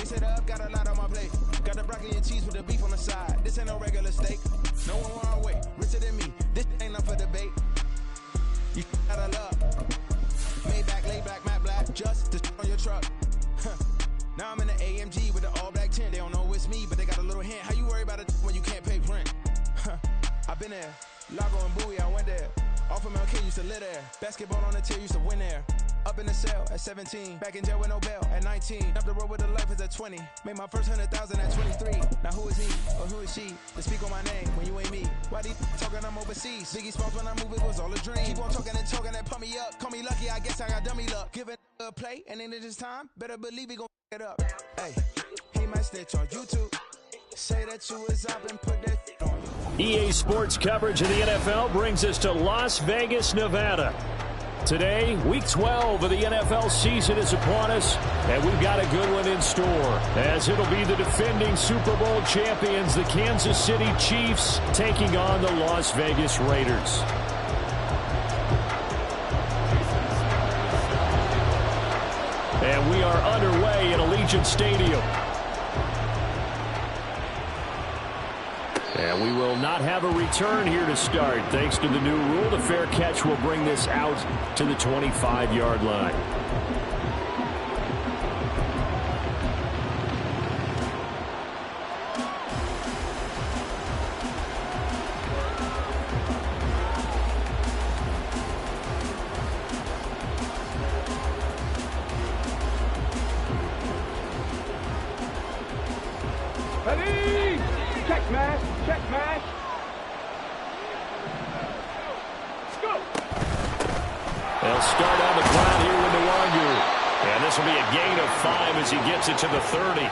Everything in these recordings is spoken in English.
Spice it up, got a lot on my plate. Got the broccoli and cheese with the beef on the side. This ain't no regular steak. No one wrong way, richer than me. This ain't up for debate. You gotta love. Made back, laid back, matte black, just to on your truck. Now I'm in the AMG with the all black tint. They don't know it's me, but they got a little hint. How you worry about it when you can't pay rent? I've been there. Lago and Bowie, I went there. Off of MLK, used to live there. Basketball on the tier, used to win there. Up in the cell at 17. Back in jail with no bail at 19. Up the road with the life is at 20. Made my first 100,000 at 23. Now who is he or who is she to speak on my name when you ain't me? Why these talking I'm overseas? Biggie Smalls when I move it was all a dream. Keep on talking and pump me up. Call me lucky, I guess I got dummy luck. Give it a play and then it's time. Better believe he gon' it up. Hey, he might snitch on YouTube. Say that you was up and put that on you. EA Sports coverage of the NFL brings us to Las Vegas, Nevada. Today, Week 12 of the NFL season is upon us, and we've got a good one in store, as it'll be the defending Super Bowl champions, the Kansas City Chiefs, taking on the Las Vegas Raiders. And we are underway at Allegiant Stadium. And we will not have a return here to start. Thanks to the new rule, the fair catch will bring this out to the 25-yard line. Ready? Check match. Check match. Go. They'll start on the ground here with Nwangu. And this will be a gain of 5 as he gets it to the 30.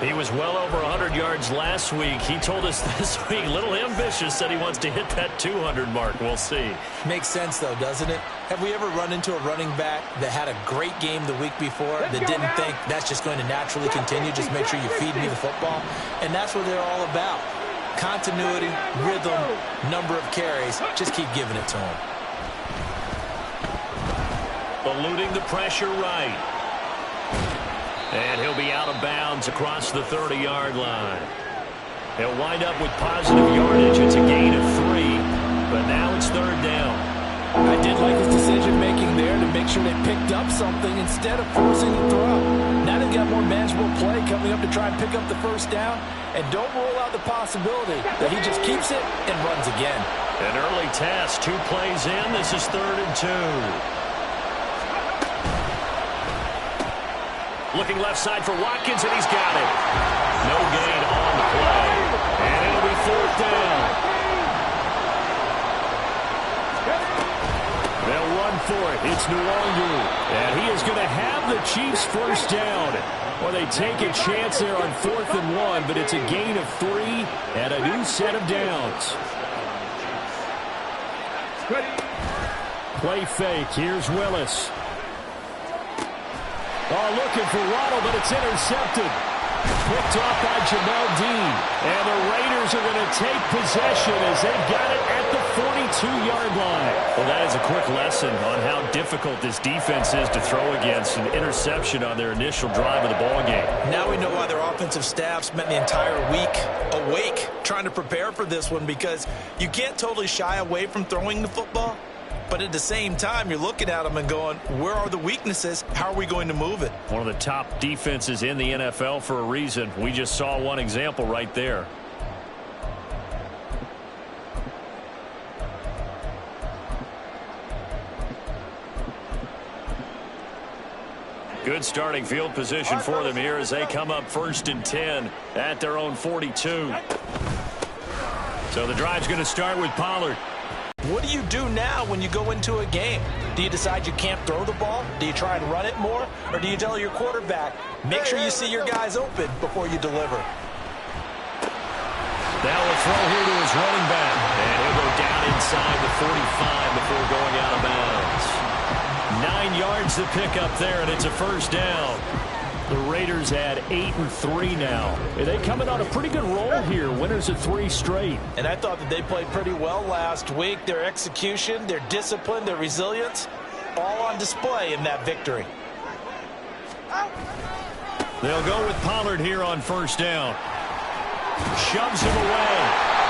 He was well over 100 yards last week. He told us this week, little ambitious, said he wants to hit that 200 mark. We'll see. Makes sense, though, doesn't it? Have we ever run into a running back that had a great game the week before that didn't think that's just going to naturally continue? Just make sure you feed me the football. And that's what they're all about. Continuity, rhythm, number of carries. Just keep giving it to him. Eluding the pressure right. And he'll be out of bounds across the 30-yard line. He'll wind up with positive yardage. It's a gain of 3, but now it's third down. I did like his decision-making there to make sure they picked up something instead of forcing the throw. Now they've got more manageable play coming up to try and pick up the first down. And don't rule out the possibility that he just keeps it and runs again. An early test, 2 plays in. This is 3rd and 2. Looking left side for Watkins, and he's got it. No gain on the play. And it'll be 4th down. They'll run for it. It's Nwangu. And he is going to have the Chiefs first down. Well, they take a chance there on 4th and 1, but it's a gain of 3 and a new set of downs. Play fake. Here's Willis. Oh, looking for Waddle, but it's intercepted. Picked off by Jamel Dean. And the Raiders are going to take possession as they've got it at the 42-yard line. Well, that is a quick lesson on how difficult this defense is to throw against. An interception on their initial drive of the ballgame. Now we know why their offensive staff spent the entire week awake trying to prepare for this one, because you can't totally shy away from throwing the football. But at the same time, you're looking at them and going, where are the weaknesses? How are we going to move it? One of the top defenses in the NFL for a reason. We just saw one example right there. Good starting field position for them here as they come up 1st and 10 at their own 42. So the drive's going to start with Pollard. What do you do now when you go into a game? Do you decide you can't throw the ball? Do you try and run it more? Or do you tell your quarterback, make sure you see your guys open before you deliver? Now a throw here to his running back. And he'll go down inside the 45 before going out of bounds. 9 yards to pick up there, and it's a first down. The Raiders at 8-3 now. They coming on a pretty good roll here. Winners of 3 straight. And I thought that they played pretty well last week. Their execution, their discipline, their resilience, all on display in that victory. They'll go with Pollard here on first down. Shoves him away.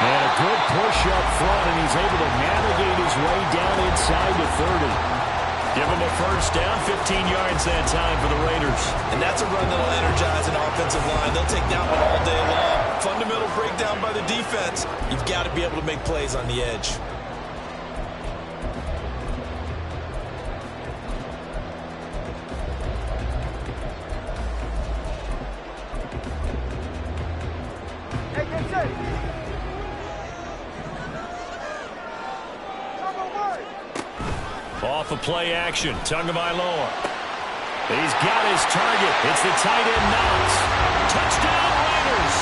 And a good push up front, and he's able to navigate his way down inside the 30. Give him a first down, 15 yards that time for the Raiders. And that's a run that'll energize an offensive line. They'll take that one all day long. Fundamental breakdown by the defense. You've got to be able to make plays on the edge. Off of play action, Tagovailoa. He's got his target. It's the tight end Knox. Touchdown Raiders.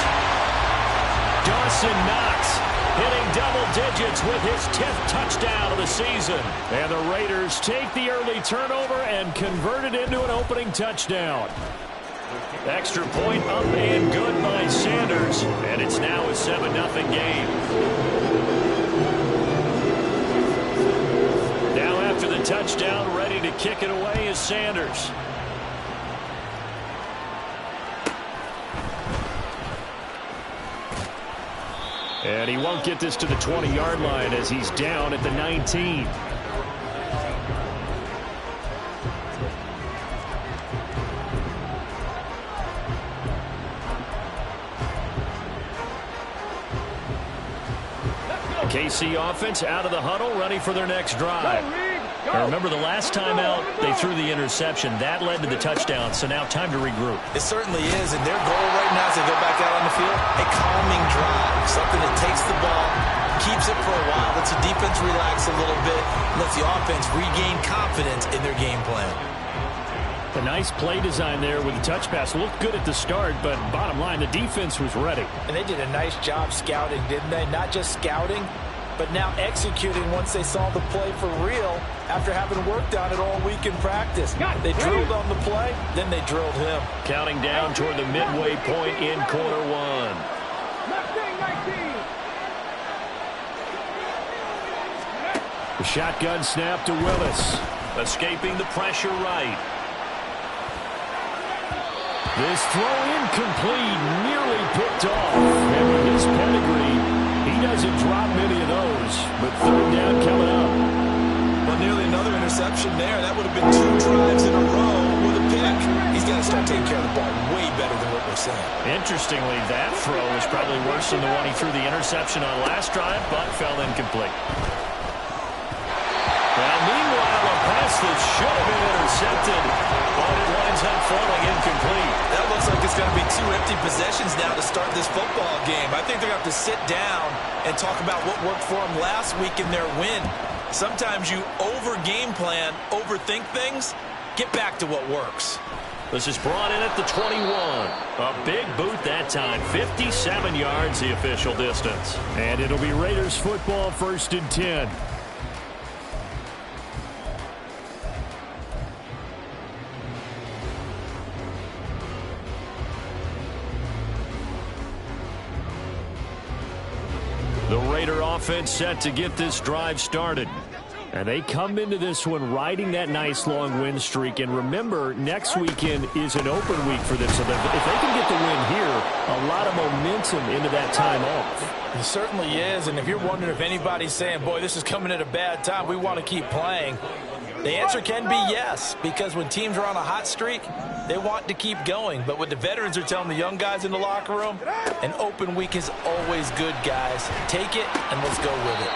Dawson Knox hitting double digits with his 10th touchdown of the season. And the Raiders take the early turnover and convert it into an opening touchdown. Extra point up and good by Sanders. And it's now a 7-0 game. After the touchdown, ready to kick it away is Sanders. And he won't get this to the 20-yard line as he's down at the 19. KC offense out of the huddle, ready for their next drive. Now remember, the last time out, they threw the interception. That led to the touchdown, so now time to regroup. It certainly is, and their goal right now as they go back out on the field, a calming drive, something that takes the ball, keeps it for a while, lets the defense relax a little bit, lets the offense regain confidence in their game plan. A nice play design there with the touch pass. Looked good at the start, but bottom line, the defense was ready. And they did a nice job scouting, didn't they? Not just scouting, but now executing once they saw the play for real after having worked on it all week in practice. They drilled on the play, then they drilled him. Counting down toward the midway point in quarter one. The shotgun snap to Willis. Escaping the pressure right. This throw incomplete, nearly picked off. And with his pedigree, he doesn't drop many of those. But third down coming up. Well, nearly another interception there. That would have been 2 drives in a row with a pick. He's got to start taking care of the ball way better than what we're saying. Interestingly, that throw was probably worse than the one he threw the interception on last drive, but fell incomplete. Well, meanwhile, a pass that should have been intercepted, but it winds up falling incomplete. That looks like it's going to be 2 empty possessions now to start this football game. I think they're going to have to sit down and talk about what worked for them last week in their win. Sometimes you over-game plan, overthink things. Get back to what works. This is brought in at the 21. A big boot that time. 57 yards the official distance. And it'll be Raiders football, 1st and 10. The Raider offense set to get this drive started. And they come into this one riding that nice long win streak. And remember, next weekend is an open week for them. So that if they can get the win here, a lot of momentum into that time off. It certainly is. And if you're wondering if anybody's saying, boy, this is coming at a bad time, we want to keep playing, the answer can be yes. Because when teams are on a hot streak, they want to keep going. But what the veterans are telling the young guys in the locker room, an open week is always good, guys. Take it and let's go with it.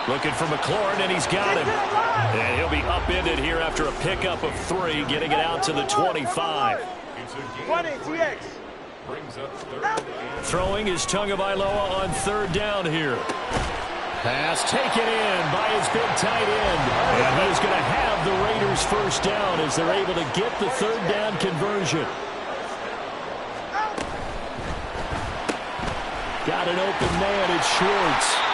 Looking for McLaurin, and he's got him. And he'll be upended here after a pickup of 3, getting it out to the 25. Throwing is Tagovailoa on 3rd down here. Pass taken in by his big tight end. And he is going to have the Raiders first down as they're able to get the 3rd down conversion. Got an open man, it's Schwartz.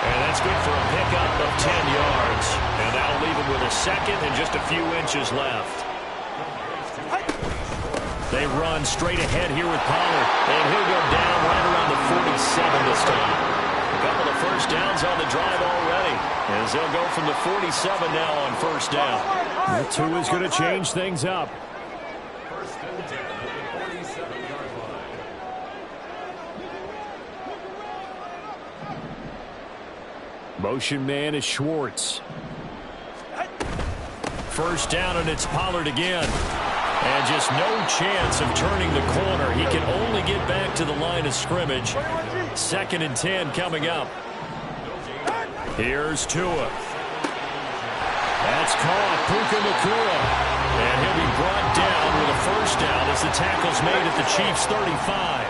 And that's good for a pickup of 10 yards. And that'll leave him with a 2nd and just a few inches left. They run straight ahead here with Pollard. And he'll go down right around the 47 this time. A couple of first downs on the drive already. As they'll go from the 47 now on first down. The 2 is going to change things up. First and 10 at the 47-yard line. Motion man is Schwartz. First down, and it's Pollard again. And just no chance of turning the corner. He can only get back to the line of scrimmage. 2nd and 10 coming up. Here's Tua. That's caught. Puka Nacua. And he'll be brought down with a first down as the tackle's made at the Chiefs' 35.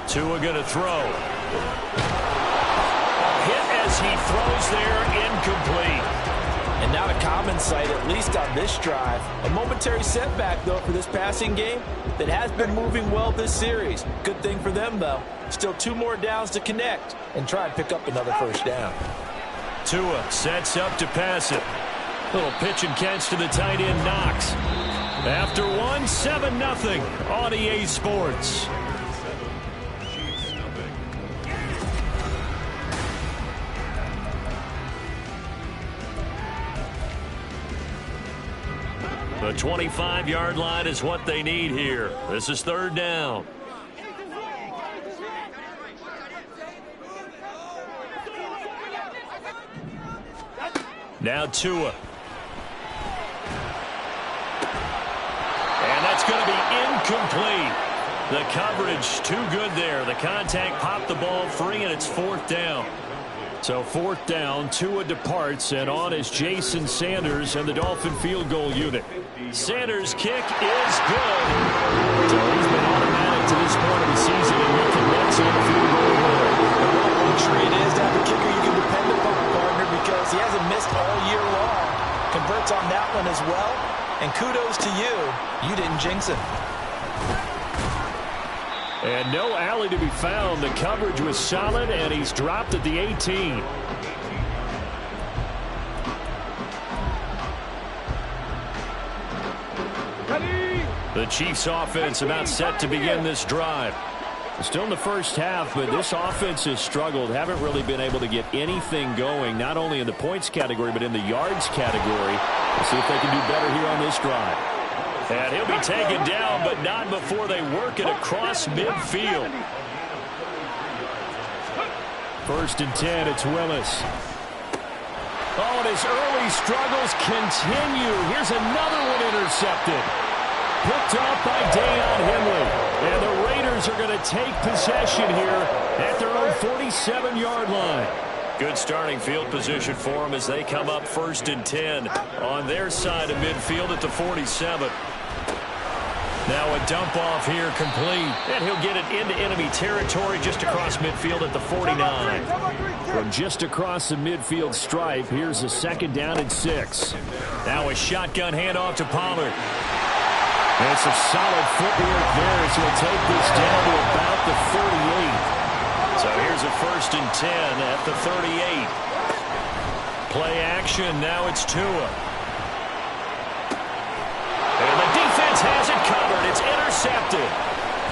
Tua going to throw. Hit as he throws there, incomplete. And not a common sight, at least on this drive. A momentary setback, though, for this passing game that has been moving well this series. Good thing for them, though. Still 2 more downs to connect and try and pick up another first down. Tua sets up to pass it. Little pitch and catch to the tight end, Knox. After 1, 7-0 on EA Sports. The 25-yard line is what they need here. This is 3rd down. Now Tua. And that's going to be incomplete. The coverage too good there. The contact popped the ball free, and it's 4th down. So 4th down, Tua departs, and on is Jason Sanders and the Dolphin field goal unit. Sanders' kick is good. So he's been automatic to this point of the season, and he commits on the field goal line. And what a luxury it is to have a kicker you can depend upon, partner, because he hasn't missed all year long. Converts on that one as well. And kudos to you. You didn't jinx him. And no alley to be found. The coverage was solid, and he's dropped at the 18. The Chiefs offense about set to begin this drive. Still in the first half, but this offense has struggled. Haven't really been able to get anything going, not only in the points category, but in the yards category. We'll see if they can do better here on this drive. And he'll be taken down, but not before they work it across midfield. 1st and 10, it's Willis. Oh, and his early struggles continue. Here's another one intercepted. Picked off by Deion Henley. And the Raiders are going to take possession here at their own 47-yard line. Good starting field position for them as they come up 1st and 10 on their side of midfield at the 47. Now a dump off here complete. And he'll get it into enemy territory just across midfield at the 49. From just across the midfield stripe, here's a 2nd down and 6. Now a shotgun handoff to Pollard. And some solid footwork there as he'll take this down to about the 38. So here's a 1st and 10 at the 38. Play action. Now it's Tua. And the defense has it covered. It's intercepted.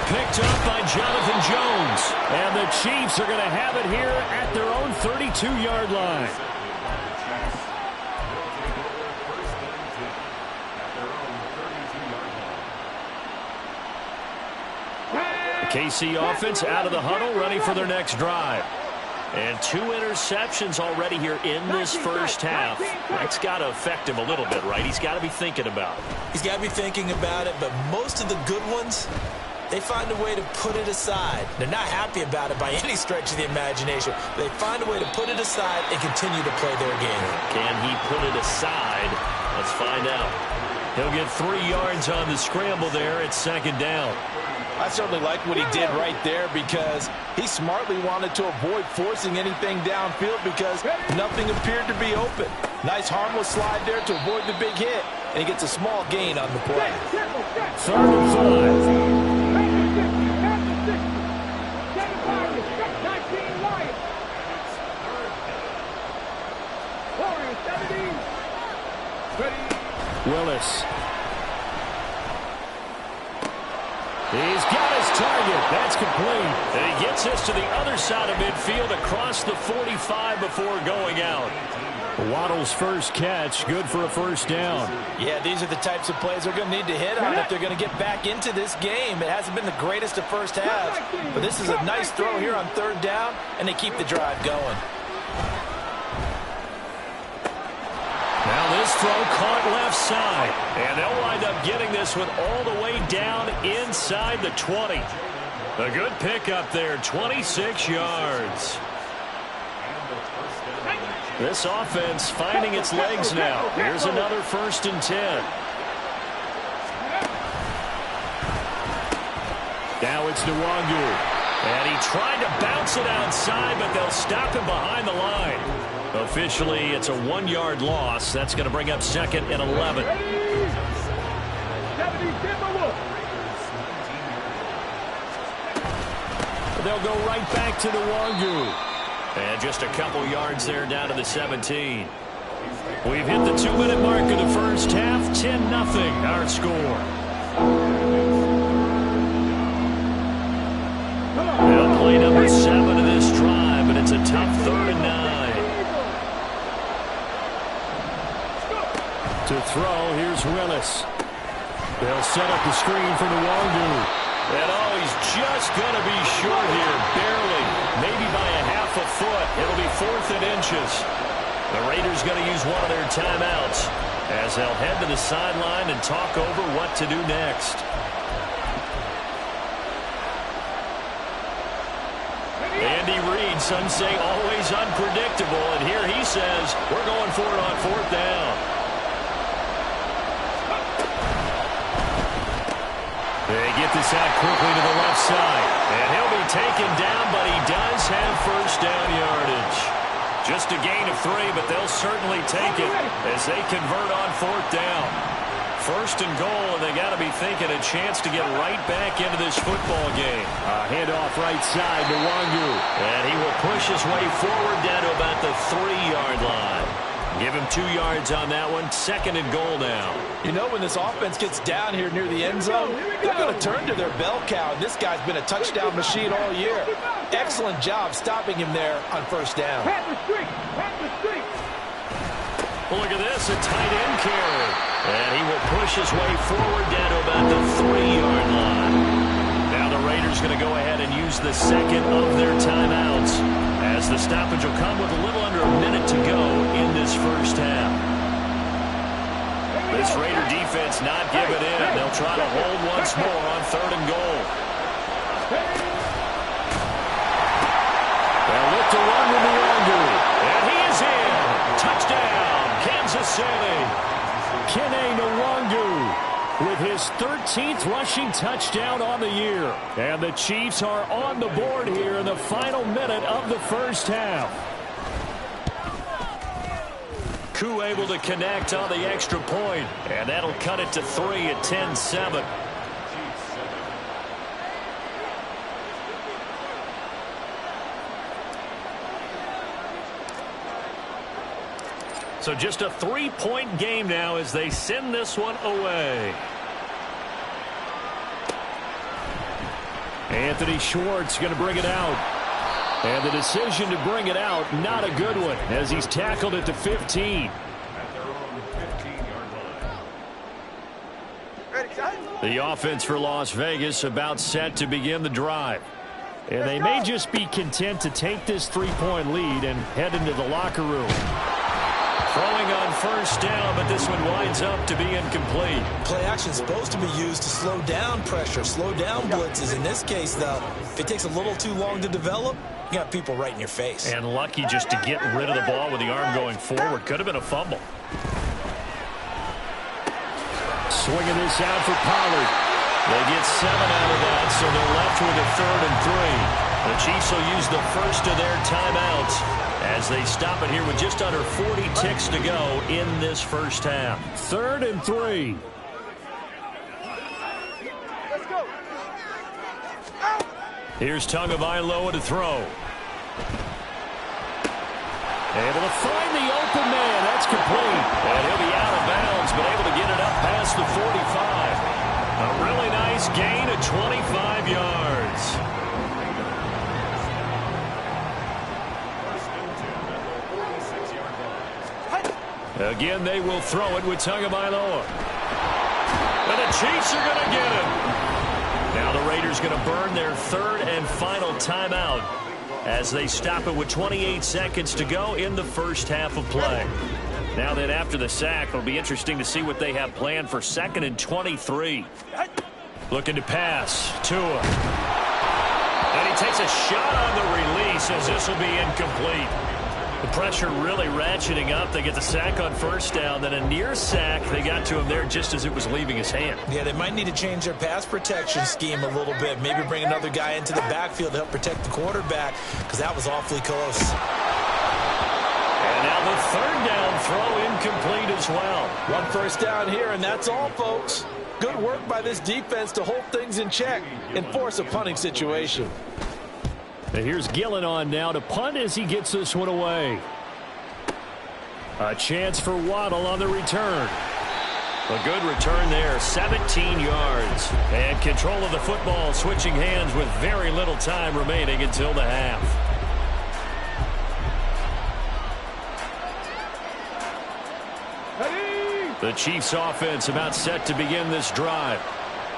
Picked up by Jonathan Jones. And the Chiefs are going to have it here at their own 32-yard line. KC offense out of the huddle, ready for their next drive. And 2 interceptions already here in this first half. That's got to affect him a little bit, right? He's got to be thinking about it. He's got to be thinking about it, but most of the good ones, they find a way to put it aside. They're not happy about it by any stretch of the imagination. They find a way to put it aside and continue to play their game. Can he put it aside? Let's find out. He'll get 3 yards on the scramble there at 2nd down. I certainly like what he did right there because he smartly wanted to avoid forcing anything downfield because nothing appeared to be open. Nice harmless slide there to avoid the big hit, and he gets a small gain on the play. 3rd and 5. Willis. He's got his target. That's complete. And he gets us to the other side of midfield across the 45 before going out. Waddle's first catch, good for a first down. Yeah, these are the types of plays they're going to need to hit on if they're going to get back into this game. It hasn't been the greatest of first halves, but this is a nice throw here on third down, and they keep the drive going. Now this throw caught left side, and they'll wind up getting this one all the way down inside the 20. A good pickup there, 26 yards. This offense finding its legs now. Here's another 1st and 10. Now it's Nwangu. And he tried to bounce it outside, but they'll stop him behind the line. Officially, it's a 1-yard loss. That's going to bring up 2nd and 11. They'll go right back to Nwangu. And just a couple yards there down to the 17. We've hit the 2-minute mark of the first half. 10-0 our score. They'll play number 7 of this drive, but it's a tough 3rd and 9. To throw, here's Willis. They'll set up the screen for Nwangu. And he's just going to be short here, barely, maybe by a half a foot. It'll be 4th and inches. The Raiders going to use one of their timeouts as they'll head to the sideline and talk over what to do next. Andy Reid, some say always unpredictable, and here he says we're going for it on 4th down. They get this out quickly to the left side. And he'll be taken down, but he does have first down yardage. Just a gain of 3, but they'll certainly take it as they convert on 4th down. 1st and goal, and they got to be thinking a chance to get right back into this football game. Handoff right side to Nwangu. And he will push his way forward down to about the 3-yard line. Give him 2 yards on that one. 2nd and goal now. You know, when this offense gets down here near the end zone, they're going to turn to their bell cow. This guy's been a touchdown machine all year. Excellent job stopping him there on 1st down. Well, look at this, a tight end carry. And he will push his way forward down to about the 3-yard line. Now the Raiders going to go ahead and use the 2nd of their timeouts, as the stoppage will come with a little under a minute to go in this first half. This Raider defense not giving in. They'll try to hold once more on 3rd and goal. They'll look to run with Nwangu. And he is in. Touchdown, Kansas City. Kene Nwangu with his 13th rushing touchdown on the year. And the Chiefs are on the board here in the final minute of the first half. Koo able to connect on the extra point, and that'll cut it to 3 at 10-7. So just a 3-point game now as they send this one away. Anthony Schwartz going to bring it out. And the decision to bring it out, not a good one, as he's tackled at the 15. The offense for Las Vegas about set to begin the drive. And they may just be content to take this 3-point lead and head into the locker room. Throwing on 1st down, but this one winds up to be incomplete. Play action is supposed to be used to slow down pressure, slow down blitzes. In this case, though, if it takes a little too long to develop, you got people right in your face. And lucky just to get rid of the ball with the arm going forward. Could have been a fumble. Swinging this out for Pollard. They get 7 out of that, so they're left with a 3rd and 3. The Chiefs will use the first of their timeouts as they stop it here with just under 40 ticks to go in this first half. 3rd and 3. Let's go. Here's Tagovailoa to throw. Able to find the open man. That's complete. And he'll be out of bounds, but able to get it up past the 45. A really nice gain of 25 yards. Again, they will throw it with Tagovailoa. And the Chiefs are going to get him. Now the Raiders going to burn their third and final timeout as they stop it with 28 seconds to go in the first half of play. Now then, after the sack, it'll be interesting to see what they have planned for 2nd and 23. Looking to pass. Tua. And he takes a shot on the release as this will be incomplete. The pressure really ratcheting up. They get the sack on first down. Then a near sack. They got to him there just as it was leaving his hand. Yeah, they might need to change their pass protection scheme a little bit. Maybe bring another guy into the backfield to help protect the quarterback, because that was awfully close. And now the third down throw incomplete as well. 1 first down here, and that's all, folks. Good work by this defense to hold things in check and force a punting situation. And here's Gillen on now to punt as he gets this one away. A chance for Waddle on the return. A good return there, 17 yards. And control of the football switching hands with very little time remaining until the half. The Chiefs offense about set to begin this drive.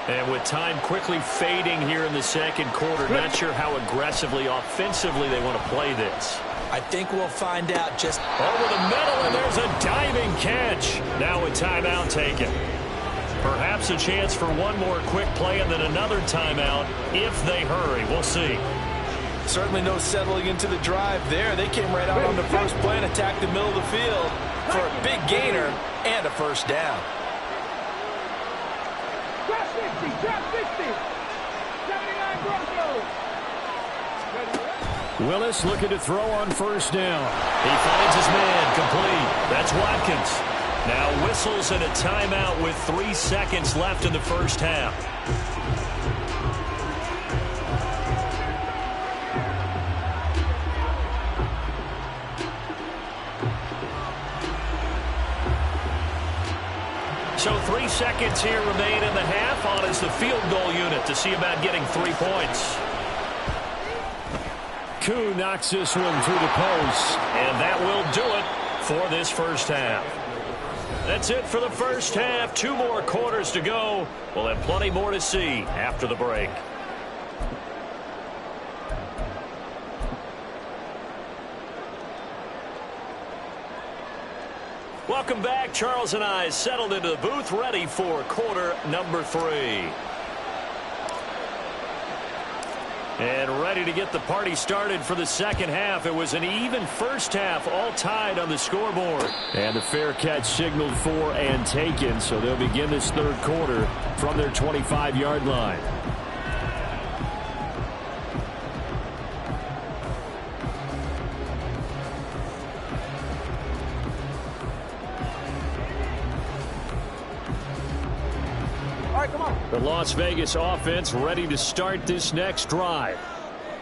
And with time quickly fading here in the second quarter, not sure how aggressively, offensively they want to play this. I think we'll find out just over the middle, and there's a diving catch. Now a timeout taken. Perhaps a chance for one more quick play and then another timeout if they hurry. We'll see. Certainly no settling into the drive there. They came right out on the first play and attacked the middle of the field for a big gainer and a first down. Drop 60, drop 60. 79 Broncos. Willis looking to throw on first down. He finds his man complete. That's Watkins. Now whistles and a timeout with 3 seconds left in the first half. So 3 seconds here remain in the half. On is the field goal unit to see about getting 3 points. Koo knocks this one through the post, and that will do it for this first half. That's it for the first half. 2 more quarters to go. We'll have plenty more to see after the break. Welcome back. Charles and I settled into the booth, ready for quarter number 3. And ready to get the party started for the second half. It was an even first half, all tied on the scoreboard. And the fair catch signaled for and taken, so they'll begin this third quarter from their 25-yard line. The Las Vegas offense ready to start this next drive.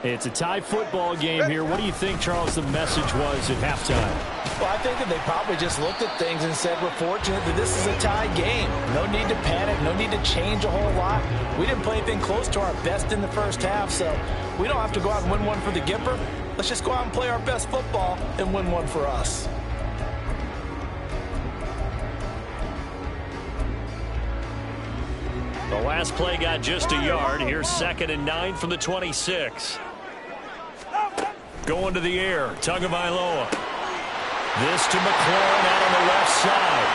It's a tie football game here. What do you think, Charles, the message was at halftime? Well, I think that they probably just looked at things and said, we're fortunate that this is a tie game. No need to panic. No need to change a whole lot. We didn't play anything close to our best in the first half, so we don't have to go out and win one for the Gipper. Let's just go out and play our best football and win one for us. The last play got just a yard. Here's 2nd and 9 from the 26. Going to the air. Tagovailoa. This to McLaurin out on the left side.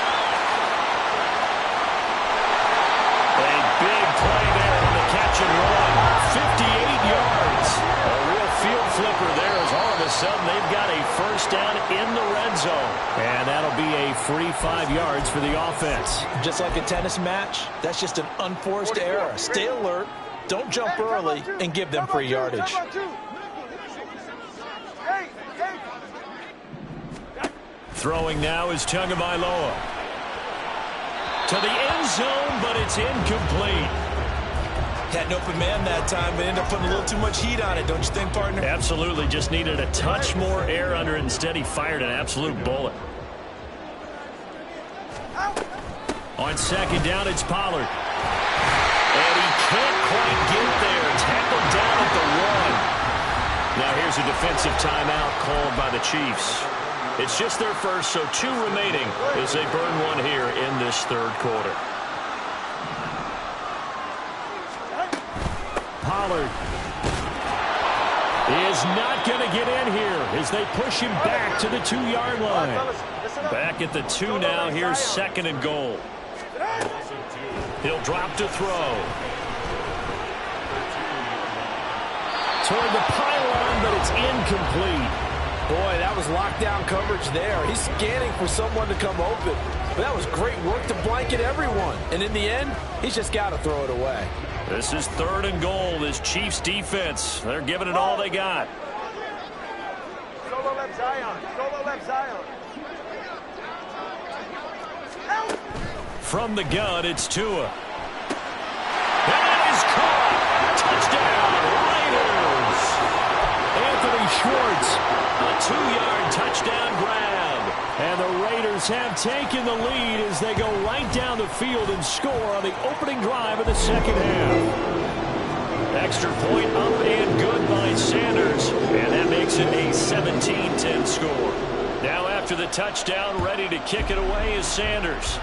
A big play there on the catch and run. 58 yards. A real field flipper there as all of a sudden they've got a first down in the red zone. And that'll be a free 5 yards for the offense. Just like a tennis match, that's just an unforced error. Stay alert, don't jump early, and give them free yardage. Throwing now is Tagovailoa. To the end zone, but it's incomplete. Had an open man that time, but ended up putting a little too much heat on it, don't you think, partner? Absolutely, just needed a touch more air under it. Instead, he fired an absolute bullet. On 2nd down, it's Pollard. And he can't quite get there. Tackled down at the 1. Now here's a defensive timeout called by the Chiefs. It's just their first, so 2 remaining as they burn one here in this third quarter. Pollard is not going to get in here as they push him back to the 2-yard line. Back at the 2 now. Here's 2nd and goal. He'll drop to throw. Toward the pylon, but it's incomplete. Boy, that was lockdown coverage there. He's scanning for someone to come open. But that was great work to blanket everyone. And in the end, he's just got to throw it away. This is 3rd and goal. This Chiefs defense, they're giving it all they got. Solo left Zion. Solo left Zion. From the gun, it's Tua. That is caught. Touchdown, Raiders. Anthony Schwartz, a 2-yard touchdown grab. And the Raiders have taken the lead as they go right down the field and score on the opening drive of the second half. Extra point up and good by Sanders. And that makes it a 17-10 score. Now after the touchdown, ready to kick it away is Sanders.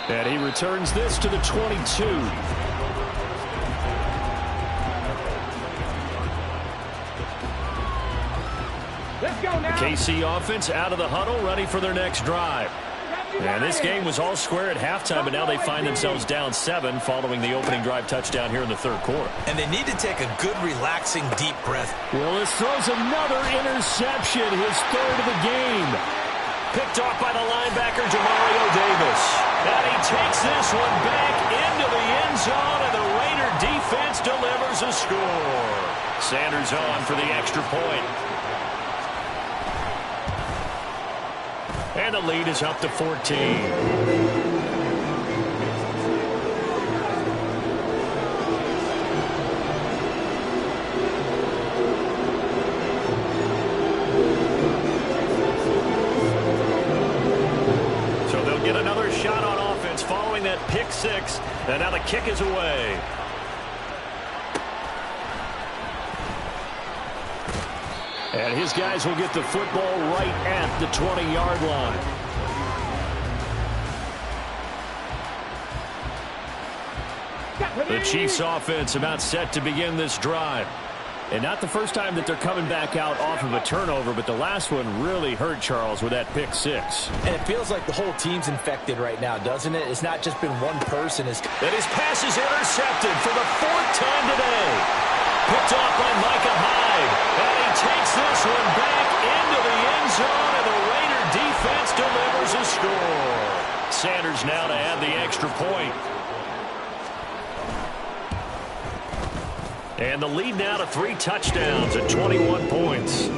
And he returns this to the 22. Let's go now. KC offense out of the huddle, ready for their next drive. And this game was all square at halftime, but now they find themselves down 7 following the opening drive touchdown here in the third quarter. And they need to take a good, relaxing, deep breath. Willis throws another interception, his 3rd of the game. Picked off by the linebacker, Demario Davis. And he takes this one back into the end zone, and the Raider defense delivers a score. Sanders on for the extra point. And the lead is up to 14. Shot on offense following that pick 6, and now the kick is away. And his guys will get the football right at the 20-yard line. The Chiefs offense about set to begin this drive. And not the first time that they're coming back out off of a turnover, but the last one really hurt Charles with that pick 6. And it feels like the whole team's infected right now, doesn't it? It's not just been one person. And his pass is intercepted for the 4th time today. Picked off by Micah Hyde. And he takes this one back into the end zone, and the Raider defense delivers a score. Sanders now to add the extra point. And the lead now to 3 touchdowns at 21 points.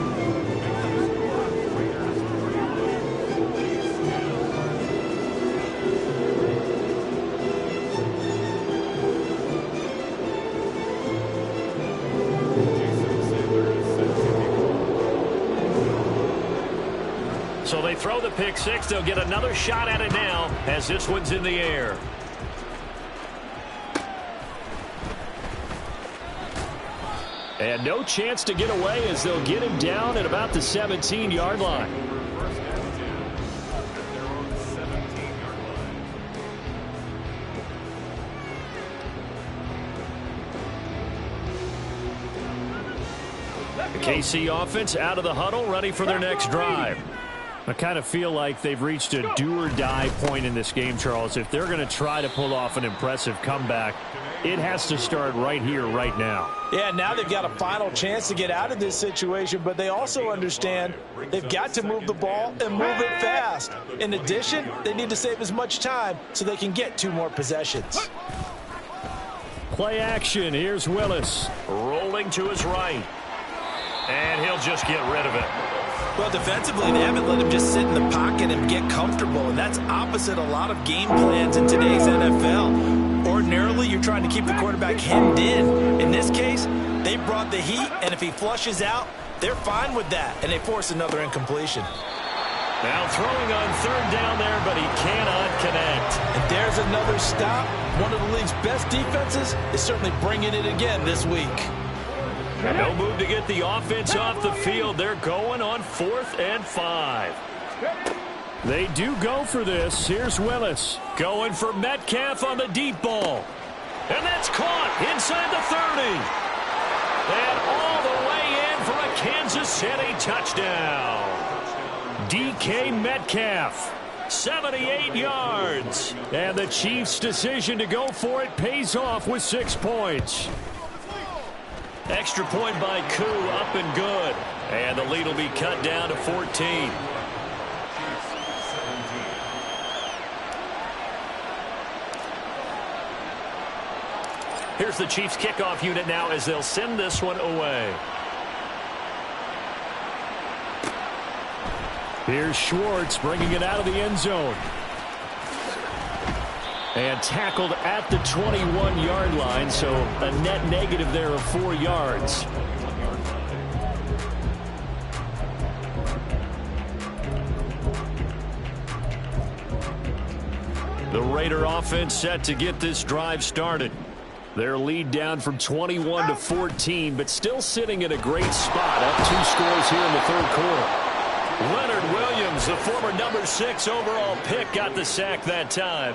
So they throw the pick 6. They'll get another shot at it now as this one's in the air. And no chance to get away as they'll get him down at about the 17-yard line. The KC offense out of the huddle, ready for their next drive. I kind of feel like they've reached a do-or-die point in this game, Charles. If they're going to try to pull off an impressive comeback, it has to start right here, right now. Yeah, now they've got a final chance to get out of this situation, but they also understand they've got to move the ball and move it fast. In addition, they need to save as much time so they can get 2 more possessions. Play action. Here's Willis rolling to his right. And he'll just get rid of it. Well, defensively, they haven't let him just sit in the pocket and get comfortable, and that's opposite a lot of game plans in today's NFL. Ordinarily, you're trying to keep the quarterback hemmed in. In this case, they brought the heat, and if he flushes out, they're fine with that, and they force another incompletion. Now throwing on 3rd down there, but he cannot connect. And there's another stop. One of the league's best defenses is certainly bringing it again this week. And no move to get the offense off the field. They're going on 4th and 5. They do go for this. Here's Willis going for Metcalf on the deep ball. And that's caught inside the 30. And all the way in for a Kansas City touchdown. DK Metcalf, 78 yards. And the Chiefs' decision to go for it pays off with 6 points. Extra point by Koo, up and good. And the lead will be cut down to 14. Here's the Chiefs kickoff unit now as they'll send this one away. Here's Schwartz bringing it out of the end zone. And tackled at the 21-yard line, so a net negative there of 4 yards. The Raider offense set to get this drive started. Their lead down from 21 to 14, but still sitting in a great spot. Up 2 scores here in the 3rd quarter. Leonard Williams, the former number 6 overall pick, got the sack that time.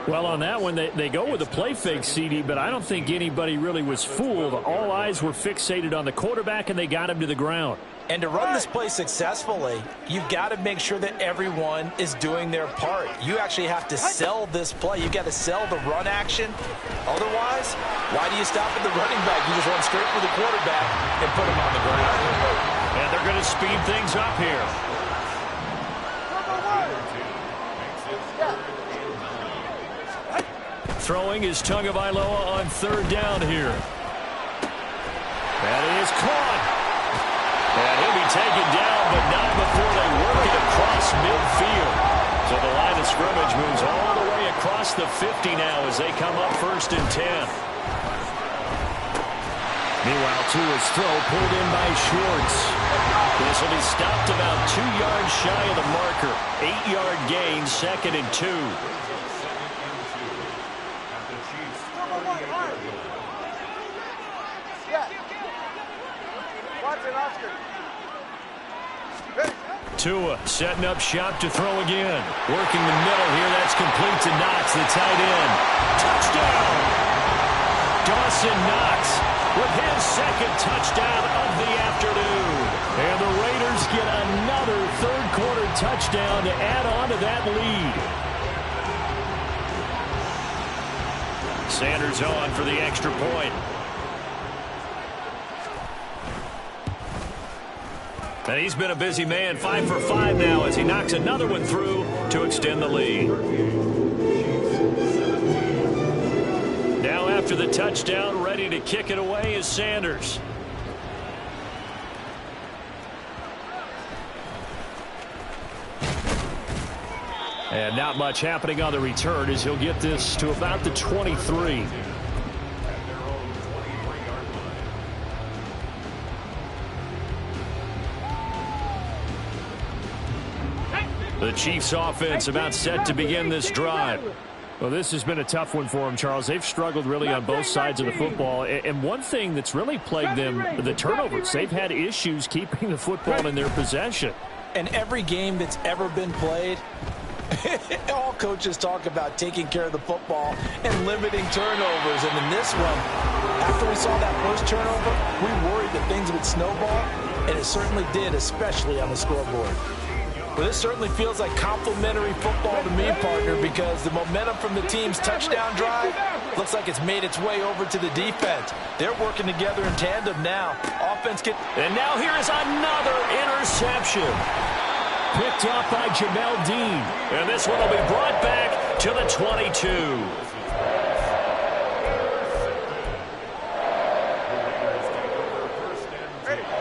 Well, on that one, they go with a play fake, CD, but I don't think anybody really was fooled. All eyes were fixated on the quarterback, and they got him to the ground. And to run this play successfully, you've got to make sure that everyone is doing their part. You actually have to sell this play. You've got to sell the run action. Otherwise, why do you stop at the running back? You just run straight for the quarterback and put him on the ground. And they're going to speed things up here. Throwing is Tagovailoa on 3rd down here. That is caught. And he'll be taken down, but not before they work it across midfield. So the line of scrimmage moves all the way across the 50 now as they come up 1st and 10. Meanwhile, Tua's throw pulled in by Schwartz. This will be stopped about 2 yards shy of the marker. 8-yard gain, 2nd and 2. Tua setting up shop to throw again. Working the middle here. That's complete to Knox, the tight end. Touchdown! Dawson Knox with his 2nd touchdown of the afternoon. And the Raiders get another 3rd quarter touchdown to add on to that lead. Sanders on for the extra point. And he's been a busy man, 5 for 5 now as he knocks another one through to extend the lead. Now after the touchdown, ready to kick it away is Sanders. And not much happening on the return as he'll get this to about the 23. The Chiefs offense about set to begin this drive. Well, this has been a tough one for them, Charles. They've struggled really on both sides of the football. And one thing that's really plagued them, the turnovers. They've had issues keeping the football in their possession. And every game that's ever been played, all coaches talk about taking care of the football and limiting turnovers. And in this one, after we saw that first turnover, we worried that things would snowball. And it certainly did, especially on the scoreboard. Well, this certainly feels like complimentary football to me, partner, because the momentum from the team's touchdown drive looks like it's made its way over to the defense. They're working together in tandem now. Offense get... And now here is another interception. Picked off by Jamel Dean. And this one will be brought back to the 22.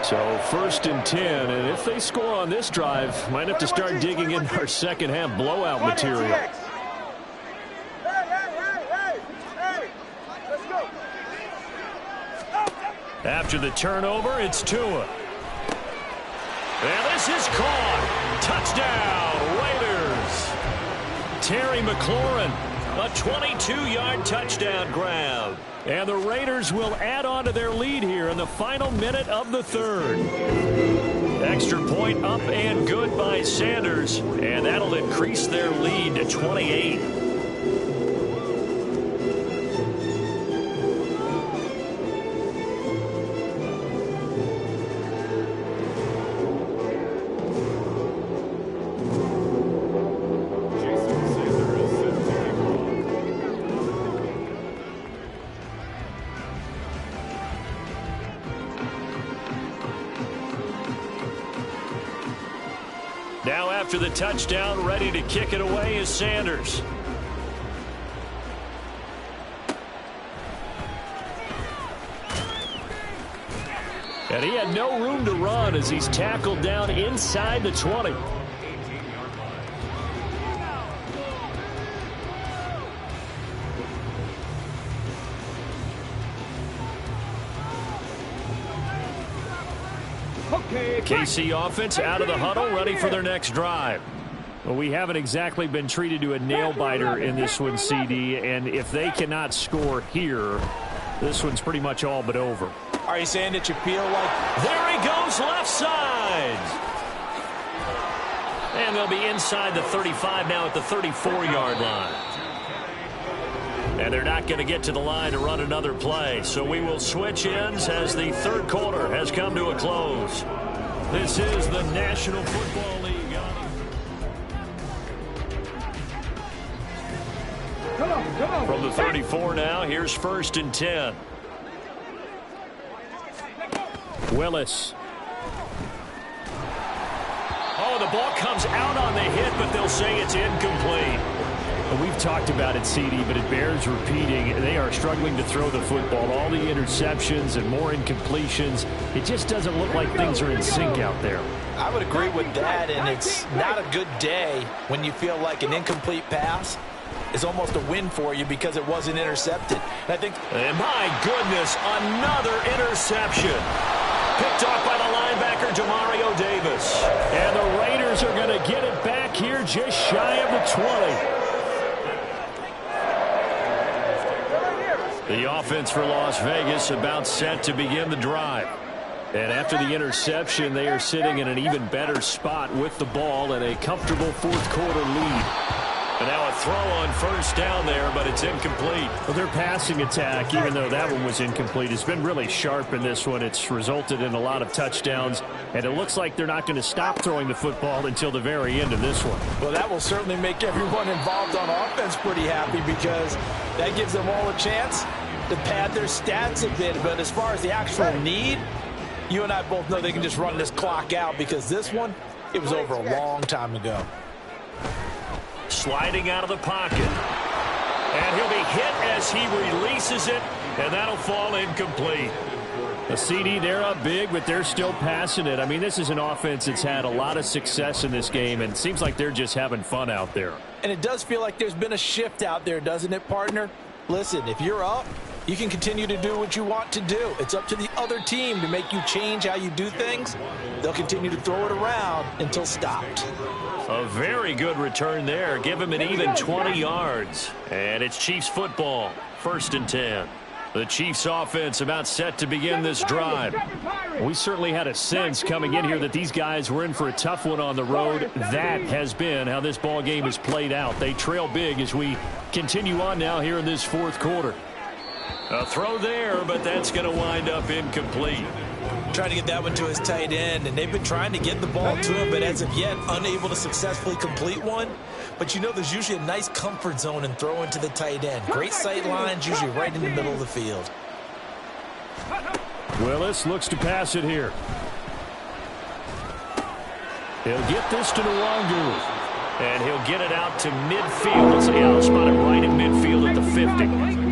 So 1st and 10, and if they score on this drive, might have to start digging in our second half blowout material. After the turnover, it's Tua. And this is caught. Touchdown, Raiders. Terry McLaurin A 22-yard touchdown grab. And the Raiders will add on to their lead here in the final minute of the third. Extra point up and good by Sanders. And that'll increase their lead to 28. Now after the touchdown, ready to kick it away is Sanders. And he had no room to run as he's tackled down inside the 20. KC offense out of the huddle, ready for their next drive. Well, we haven't exactly been treated to a nail-biter in this one, CD, and if they cannot score here, this one's pretty much all but over. Are you saying that you feel like... There he goes, left side! And they'll be inside the 35 now at the 34-yard line. And they're not going to get to the line to run another play, so we will switch ends as the third quarter has come to a close. This is the National Football League. From the 34 now, here's 1st and 10. Willis. Oh, the ball comes out on the hit, but they'll say it's incomplete. We've talked about it, CD, but it bears repeating. They are struggling to throw the football. All the interceptions and more incompletions. It just doesn't look like things are in sync out there. I would agree with that, and it's not a good day when you feel like an incomplete pass is almost a win for you because it wasn't intercepted. And my goodness, another interception. Picked off by the linebacker, Demario Davis. And the Raiders are going to get it back here just shy of the 20. The offense for Las Vegas about set to begin the drive. And after the interception, they are sitting in an even better spot with the ball and a comfortable fourth quarter lead. And now a throw on 1st down there, but it's incomplete. Well, their passing attack, even though that one was incomplete, has been really sharp in this one. It's resulted in a lot of touchdowns, and it looks like they're not going to stop throwing the football until the very end of this one. Well, that will certainly make everyone involved on offense pretty happy because that gives them all a chance to pad their stats a bit. But as far as the actual need, you and I both know they can just run this clock out because this one, it was over a long time ago. Sliding out of the pocket. And he'll be hit as he releases it, and that'll fall incomplete. The CD, they're up big, but they're still passing it. I mean, this is an offense that's had a lot of success in this game, and it seems like they're just having fun out there. And it does feel like there's been a shift out there, doesn't it, partner? Listen, if you're up, you can continue to do what you want to do. It's up to the other team to make you change how you do things. They'll continue to throw it around until stopped. A very good return there. Give him an even 20 yards. And it's Chiefs football. 1st and 10. The Chiefs offense about set to begin this drive. We certainly had a sense coming in here that these guys were in for a tough one on the road. That has been how this ball game has played out. They trail big as we continue on now here in this fourth quarter. A throw there, but that's going to wind up incomplete. Trying to get that one to his tight end, and they've been trying to get the ball to him, but as of yet, unable to successfully complete one. But you know there's usually a nice comfort zone in throwing to the tight end. Great sight lines, usually right in the middle of the field. Willis looks to pass it here. He'll get this to Nwangu. And he'll get it out to midfield. Let's see, I'll spot it right in midfield at the 50.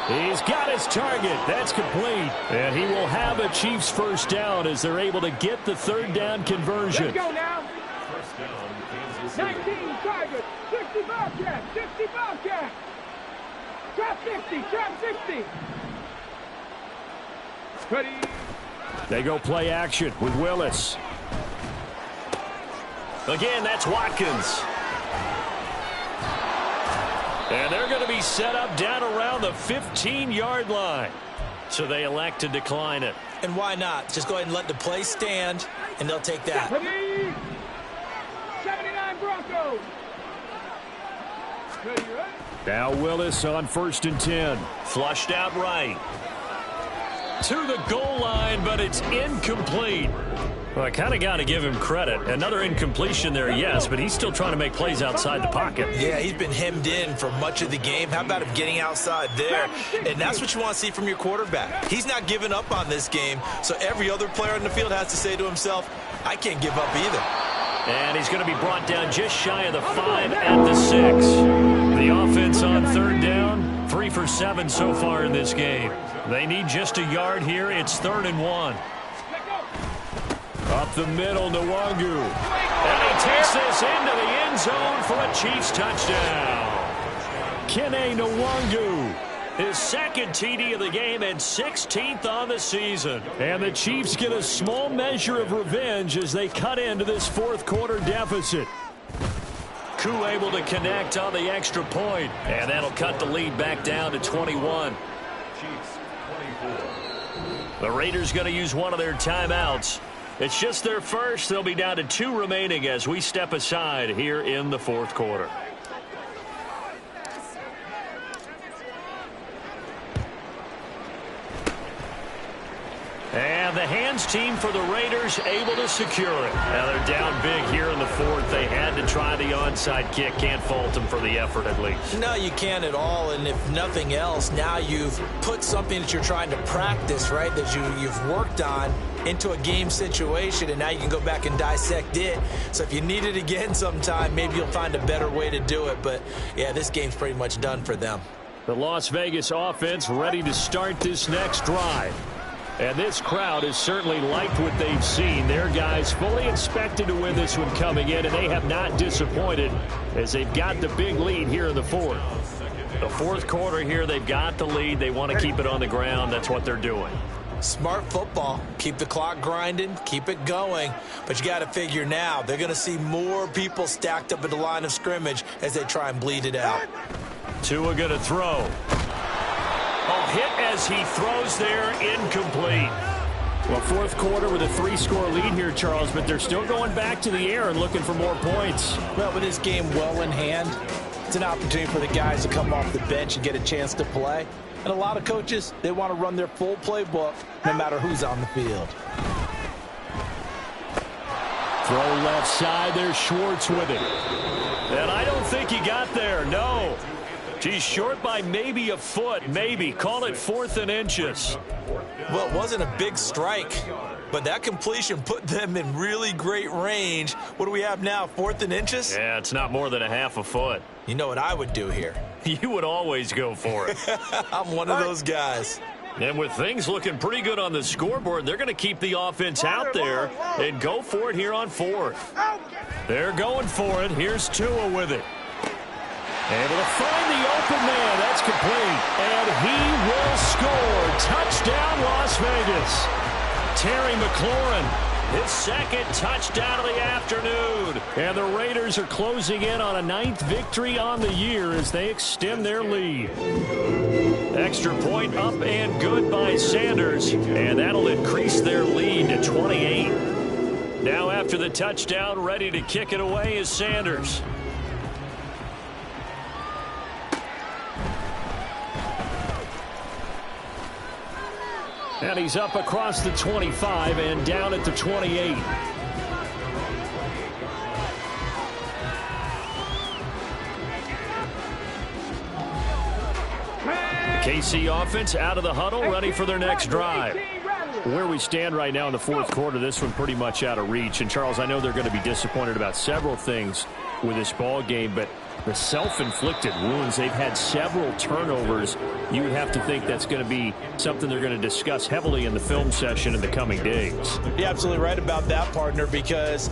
He's got his target. That's complete. And he will have a Chiefs 1st down as they're able to get the 3rd down conversion. Let's go now. 19 targets, 60 Bobcats, 60 Bobcats. Trap 50, trap 50. Ready. They go play action with Willis. Again, that's Watkins. And they're going to be set up down around the 15-yard line. So they elect to decline it. And why not? Just go ahead and let the play stand, and they'll take that. 79 Broncos. Now Willis on 1st and 10. Flushed out right. To the goal line, but it's incomplete. Well, I kind of got to give him credit. Another incompletion there, yes, but he's still trying to make plays outside the pocket. Yeah, he's been hemmed in for much of the game. How about him getting outside there? And that's what you want to see from your quarterback. He's not giving up on this game, so every other player in the field has to say to himself, I can't give up either. And he's going to be brought down just shy of the 5 at the 6. The offense on 3rd down, 3 for 7 so far in this game. They need just a yard here. It's 3rd and 1. Up the middle, Nwangu. And he takes this into the end zone for a Chiefs touchdown. Kene Nwangu, his 2nd TD of the game and 16th on the season. And the Chiefs get a small measure of revenge as they cut into this 4th quarter deficit. Koo able to connect on the extra point, and that'll cut the lead back down to 21. The Raiders going to use one of their timeouts. It's just their first. They'll be down to 2 remaining as we step aside here in the 4th quarter. And the hands team for the Raiders able to secure it. Now they're down big here in the 4th. They had to try the onside kick. Can't fault them for the effort at least. No, you can't at all. And if nothing else, now you've put something that you're trying to practice, right, that you've worked on into a game situation, and now you can go back and dissect it. So if you need it again sometime, maybe you'll find a better way to do it. But, yeah, this game's pretty much done for them. The Las Vegas offense ready to start this next drive. And this crowd has certainly liked what they've seen. Their guys fully expected to win this one coming in, and they have not disappointed as they've got the big lead here in the 4th. The 4th quarter here, they've got the lead. They want to keep it on the ground. That's what they're doing. Smart football. Keep the clock grinding. Keep it going. But you got to figure now, they're going to see more people stacked up at the line of scrimmage as they try and bleed it out. Tua going to throw. Oh, hit as he throws there, incomplete. Well, 4th quarter with a 3-score lead here, Charles, but they're still going back to the air and looking for more points. Well, with this game well in hand, it's an opportunity for the guys to come off the bench and get a chance to play. And a lot of coaches, they want to run their full playbook no matter who's on the field. Throw left side, there's Schwartz with it. And I don't think he got there, no. He's short by maybe a foot, maybe. Call it 4th and inches. Well, it wasn't a big strike, but that completion put them in really great range. What do we have now, 4th and inches? Yeah, it's not more than a half a foot. You know what I would do here? You would always go for it. I'm one of those guys. And with things looking pretty good on the scoreboard, they're going to keep the offense out there and go for it here on 4th. They're going for it. Here's Tua with it. Able to find the open man. That's complete. And he will score. Touchdown, Las Vegas. Terry McLaurin, his 2nd touchdown of the afternoon. And the Raiders are closing in on a 9th victory on the year as they extend their lead. Extra point up and good by Sanders. And that'll increase their lead to 28. Now after the touchdown, ready to kick it away is Sanders. And he's up across the 25 and down at the 28. The KC offense out of the huddle, ready for their next drive. Where we stand right now in the 4th quarter, this one pretty much out of reach. And, Charles, I know they're going to be disappointed about several things with this ball game, but the self-inflicted wounds, they've had several turnovers. You would have to think that's going to be something they're going to discuss heavily in the film session in the coming days. You're absolutely right about that, partner, because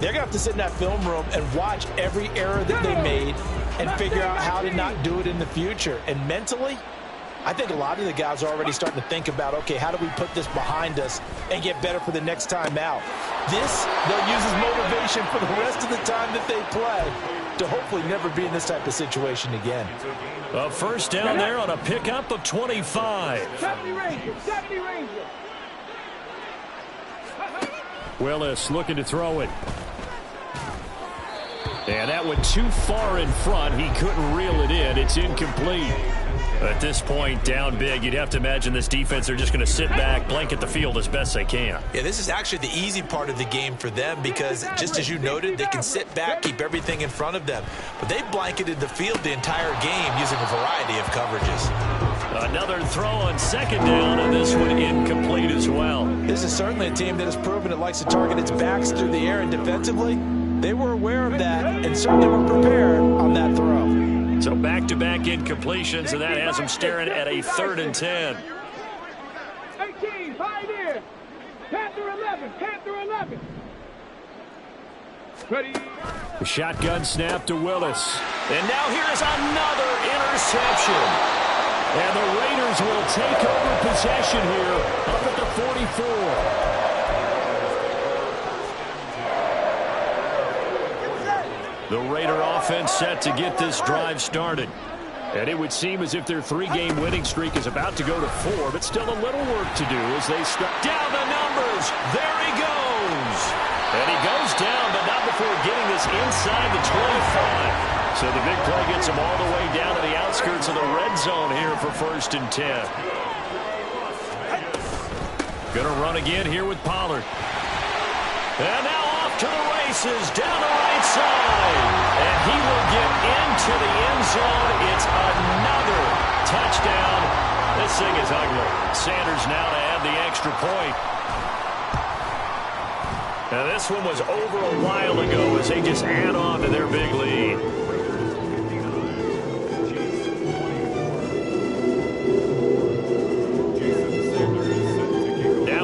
they're going to have to sit in that film room and watch every error that they made and figure out how to not do it in the future. And mentally, I think a lot of the guys are already starting to think about, okay, how do we put this behind us and get better for the next time out? This, they'll use as motivation for the rest of the time that they play to hopefully never be in this type of situation again. A first down there on a pickup of 25. 70 Rangers, 70 Rangers. Willis looking to throw it. And that went too far in front. He couldn't reel it in. It's incomplete. At this point, down big, you'd have to imagine this defense, they're just going to sit back, blanket the field as best they can. Yeah, this is actually the easy part of the game for them because, just as you noted, they can sit back, keep everything in front of them. But they blanketed the field the entire game using a variety of coverages. Another throw on second down, and this one incomplete as well. This is certainly a team that has proven it likes to target its backs through the air, and defensively, they were aware of that and certainly were prepared on that throw. So back-to-back incompletions, and that has them staring at a 3rd and 10. 18, Pioneer. Panther 11, Panther 11. Ready. The shotgun snap to Willis. And now here's another interception. And the Raiders will take over possession here up at the 44. The Raider offense set to get this drive started. And it would seem as if their 3-game winning streak is about to go to 4, but still a little work to do as they start. Down the numbers. There he goes. And he goes down, but not before getting this inside the 25. So the big play gets him all the way down to the outskirts of the red zone here for 1st and 10. Going to run again here with Pollard. And now off to the races, down the right side. And he will get into the end zone. It's another touchdown. This thing is ugly. Sanders now to add the extra point. Now this one was over a while ago as they just add on to their big lead.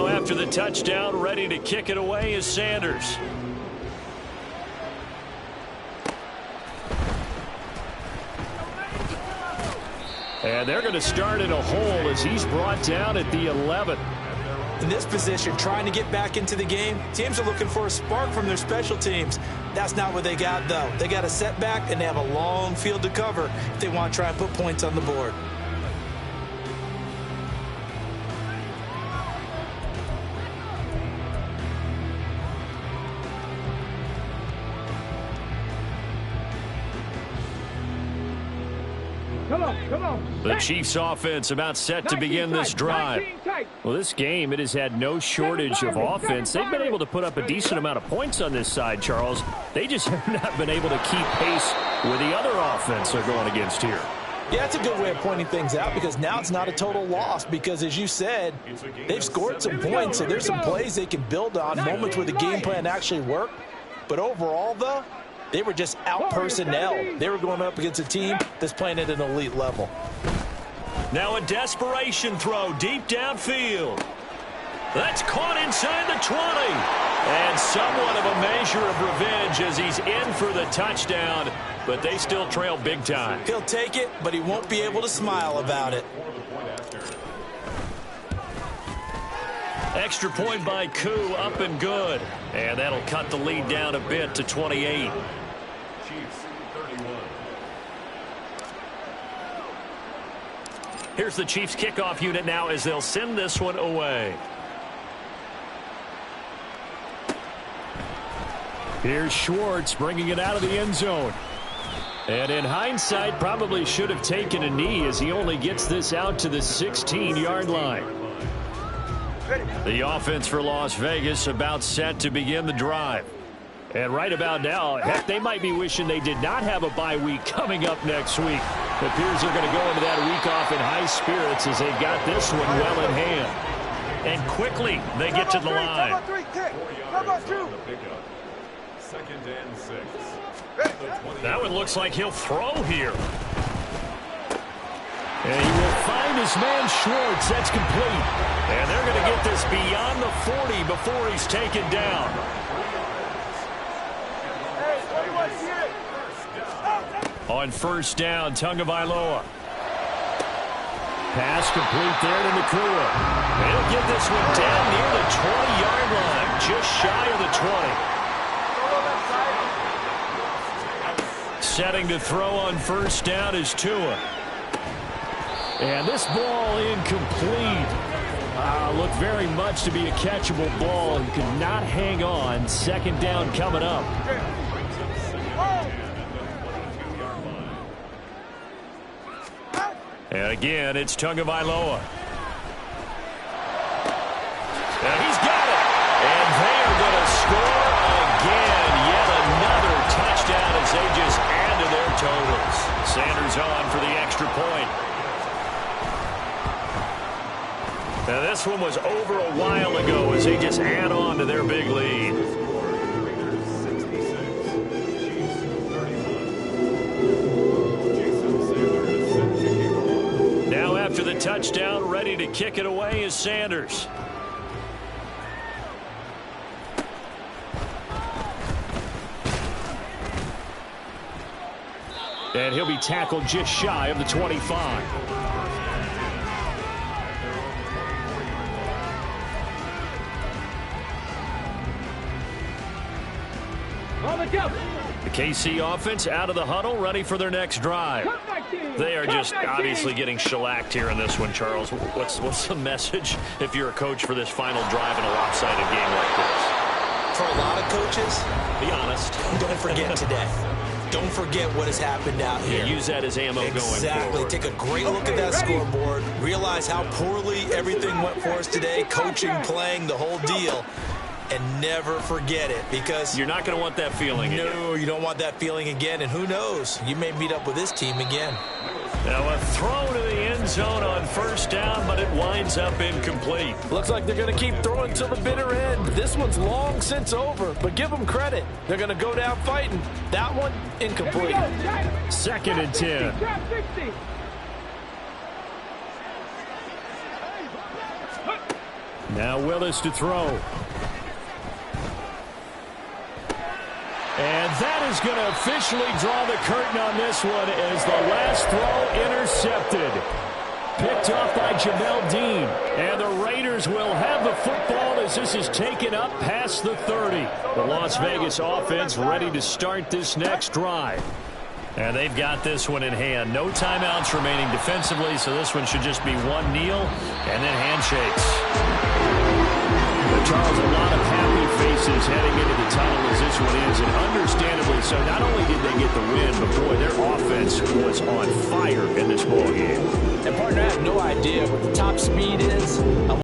After the touchdown, ready to kick it away is Sanders. And they're going to start in a hole as he's brought down at the 11. In this position, trying to get back into the game, teams are looking for a spark from their special teams. That's not what they got, though. They got a setback, and they have a long field to cover if they want to try and put points on the board. Come on. The Chiefs offense about set to begin this drive. Well, this game, it has had no shortage of offense. They've been able to put up a decent amount of points on this side, Charles. They just have not been able to keep pace with the other offense they're going against here. Yeah, that's a good way of pointing things out because now it's not a total loss because, as you said, they've scored some points, so there's some plays they can build on, moments where the game plan actually worked. But overall, though, they were just out-personnel. They were going up against a team that's playing at an elite level. Now a desperation throw deep downfield. That's caught inside the 20. And somewhat of a measure of revenge as he's in for the touchdown, but they still trail big time. He'll take it, but he won't be able to smile about it. Extra point by Koo, up and good. And that'll cut the lead down a bit to 28. Here's the Chiefs kickoff unit now as they'll send this one away. Here's Schwartz bringing it out of the end zone. And in hindsight, probably should have taken a knee as he only gets this out to the 16-yard line. The offense for Las Vegas about set to begin the drive. And right about now, heck, they might be wishing they did not have a bye week coming up next week. It appears they're going to go into that week off in high spirits as they got this one well in hand. And quickly, they get to the line. Number 2. Second and 6. That one looks like he'll throw here. And he will find his man Schwartz. That's complete. And they're going to get this beyond the 40 before he's taken down. On first down, Tagovailoa. Pass complete there to Nakua. He'll get this one down near the 20-yard line, just shy of the 20. Setting to throw on first down is Tua. And this ball incomplete. Looked very much to be a catchable ball. He could not hang on. Second down coming up. And again, it's Tagovailoa. And he's got it. And they are going to score again. Yet another touchdown as they just add to their totals. Sanders on for the extra point. Now this one was over a while ago as they just add on to their big lead. Now after the touchdown, ready to kick it away is Sanders. And he'll be tackled just shy of the 25. The KC offense out of the huddle, ready for their next drive. They are just obviously getting shellacked here in this one, Charles. What's the message if you're a coach for this final drive in a lopsided game like this? For a lot of coaches, be honest, don't forget today. Don't forget what has happened out here. Use that as ammo going forward. Exactly. Take a great look at that scoreboard. Realize how poorly everything went for us today. Coaching, playing, the whole deal. And never forget it, because you're not going to want that feeling again. No, you don't want that feeling again. And who knows? You may meet up with this team again. Now a throw to the end zone on first down, but it winds up incomplete. Looks like they're going to keep throwing till the bitter end. This one's long since over, but give them credit. They're going to go down fighting. That one, incomplete. Second and 10. Now Willis to throw. And that is going to officially draw the curtain on this one as the last throw intercepted. Picked off by Jamel Dean. And the Raiders will have the football as this is taken up past the 30. The Las Vegas offense ready to start this next drive. And they've got this one in hand. No timeouts remaining defensively, so this one should just be one kneel and then handshakes. But Charles, a lot of happy faces heading into the tunnel as this one is, and understandably so. Not only did they get the win, but boy, their offense was on fire in this ball game. And partner, I have no idea what the top speed is.